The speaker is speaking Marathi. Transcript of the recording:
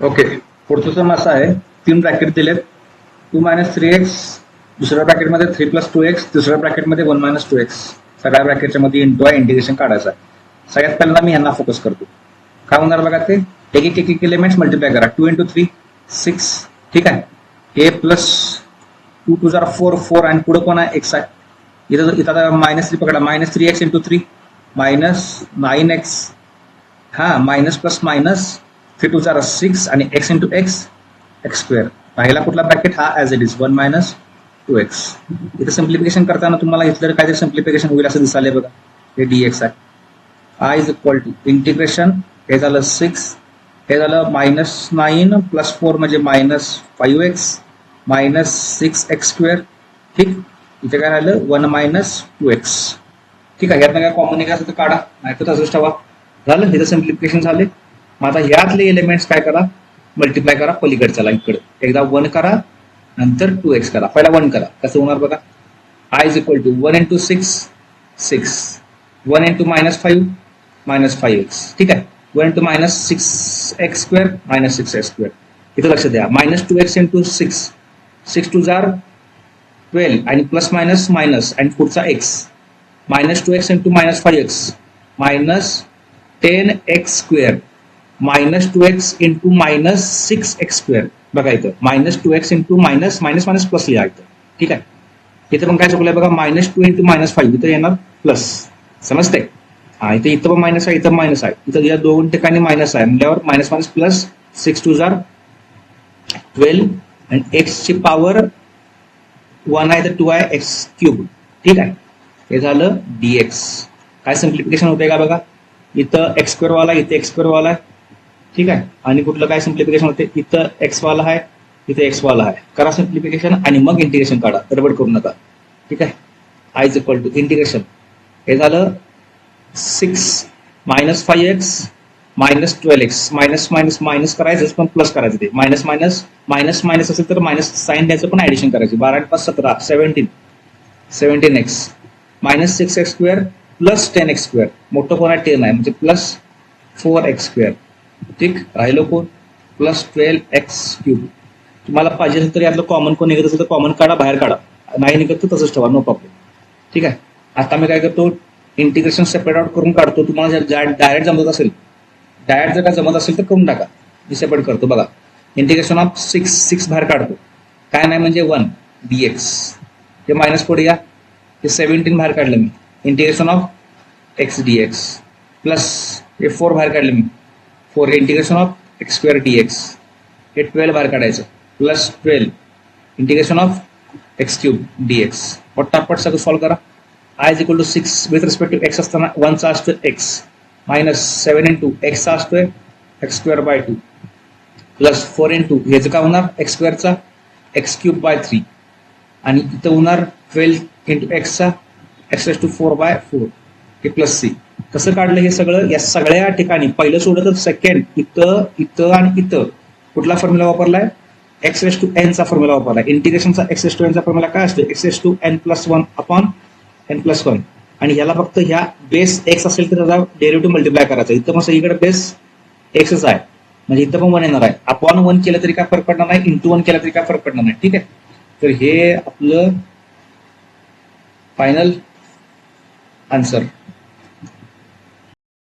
ओके, पुढचं सम असा आहे, 3 ब्रॅकेट दिलेत, 2 - 3x, दुसऱ्या ब्रॅकेटमध्ये 3 + 2x, तिसऱ्या ब्रॅकेटमध्ये 1 - 2x, सगळ्या ब्रॅकेटच्या मध्ये इंटू आहे, इंटिग्रेशन काढायचं आहे. सगळ्यात पहिल्यांदा मी ह्यांना फोकस करतो. काय होणार बघा, ते एक एलिमेंट्स मल्टिप्लाय करा. 2 × 3 6, ठीक आहे. हे प्लस 2 × 2 = 4, 4 आणि पुढे कोण आहे, x आहे. इथं -3 पकडा, -3x × 3 -9x, हा मायनस प्लस मायनस 3 × 2 = 6 आणि x × x x². पहिला कुठला ब्रॅकेट, हा ॲज इट इज 1 - 2x. इथं सिम्प्लिफिकेशन करताना तुम्हाला इथलं काहीतरी सिम्प्लिफिकेशन होईल असं दिसायलंय बघा. हे dx आहे. I = इंटिग्रेशन, हे झालं 6, हे झालं -9 + 4 म्हणजे -5x -6x². ठीक, इथे काय राहिलं 1 - 2x. ठीक आहे. यातनं काय कॉमन निघायचं तर काढा, नाही तर तसंच ठेवा. झालं, हे सिम्प्लिफिकेशन झाले. मग आता ह्यातले एलिमेंट्स काय करा, मल्टिप्लाय करा पलीकडच्या इकडे. एकदा 1 करा, नंतर 2x करा. पहिला 1 करा, कसं होणार बघा. I = 1 × 6 6, 1 × -5 -5x. ठीक आहे. 1 × -6x² -6x². इथं लक्ष द्या. -2x × 6, 6 × 2 = 12 आणि प्लस मायनस मायनस आणि पुढचा x. -2x × -5x -10x², -2x × -6x². बघा इथं -2x × मायनस प्लस लिहा इथं. ठीक आहे. इथं पण काय चुकलंय बघा, -2 × -5 इथं येणार प्लस. समजते? हा, इथं पण मायनस आहे, इथं मायनस आहे. इथं या दोन ठिकाणी मायनस आहे म्हणल्यावर मायनस प्लस 6 × 2 = 12 आणि x ची पॉवर 1 आहे तर 2 आहे x³. ठीक आहे. हे झालं dx. काय सिम्प्लिफिकेशन होते का बघा, इथं x² वाला, इथे x² वाला आहे. ठीक आहे. आणि कुठलं काय सिम्प्लिफिकेशन होते, इथं x वाला आहे, इथे x वाला आहे. करा सिम्प्लिफिकेशन आणि मग इंटिग्रेशन काढा, गडबड करू नका. ठीक आहे. I = इंटिग्रेशन, हे झालं 6 -5x -12x, minus minus minus करायचं पण प्लस करायचं. ते मायनस मायनस मायनस मायनस असेल तर मायनस साईन द्यायचं, पण ऍडिशन करायची. 12 × 5 = 17, 17x -6x² प्लस 10x². मोठं कोण आहे, 10 आहे, म्हणजे प्लस 4x². ठीक, राहिलो कोण, प्लस 12x³. तुम्हाला पाहिजे असेल तर यातलं कॉमन कोण निघत असेल तर कॉमन काढा, बाहेर काढा. नाही निघत तर तसंच ठेवा, नो प्रॉब्लेम. ठीक आहे. आता मी काय करतो, इंटिग्रेशन सेपरेट आउट करून काढतो. तुम्हाला जर डायरेक्ट जमत असेल, डायरेक्ट जर काय जमत असेल तर करून टाका. मी सेपरेट करतो. बघा, इंटिग्रेशन ऑफ 6 बाहेर काढतो. काय नाही म्हणजे 1 dx. हे मायनस पुढे या, हे 17 बाहेर काढलं मी, integration of x dx. Plus हे 4 बाहेर काढलं मी, 4 इंटिग्रेशन ऑफ x² dx. हे 12 बाहेर काढायचं, plus 12 integration of x³ dx. पटापट सगळं सॉल्व करा. I = 6 with respect to x असताना 1 चा असतो x, -7 × x चा असतोय x²/2, प्लस 4 × ह्याचं काय होणार, x² चा x³/3 आणि इथं होणार 12 × x चा x⁴/4. हे प्लस c. कसं काढलं हे सगळं, या सगळ्या ठिकाणी पहिलं सोडलं तर सेकंड, इथं आणि इथं कुठला फॉर्म्युला वापरलाय, x⁴n चा फॉर्म्युला वापरलाय. इंटिग्रेशनचा x⁴n चा फॉर्म्युला काय असतो, x⁴n+1/n+1. आणि ह्याला फक्त ह्या बेस x असेल तर त्याचा डेरिव्हेटिव्ह मल्टिप्लाय करायचा. इथं मग इकडे बेस एक्सच आहे, म्हणजे इथं पण 1 येणार आहे. अपॉन 1 केलं तरी काय फरक पडणार नाही, इंटू 1 केलं तरी काय फरक पडणार नाही. ठीक आहे. तर हे आपलं फायनल आन्सर.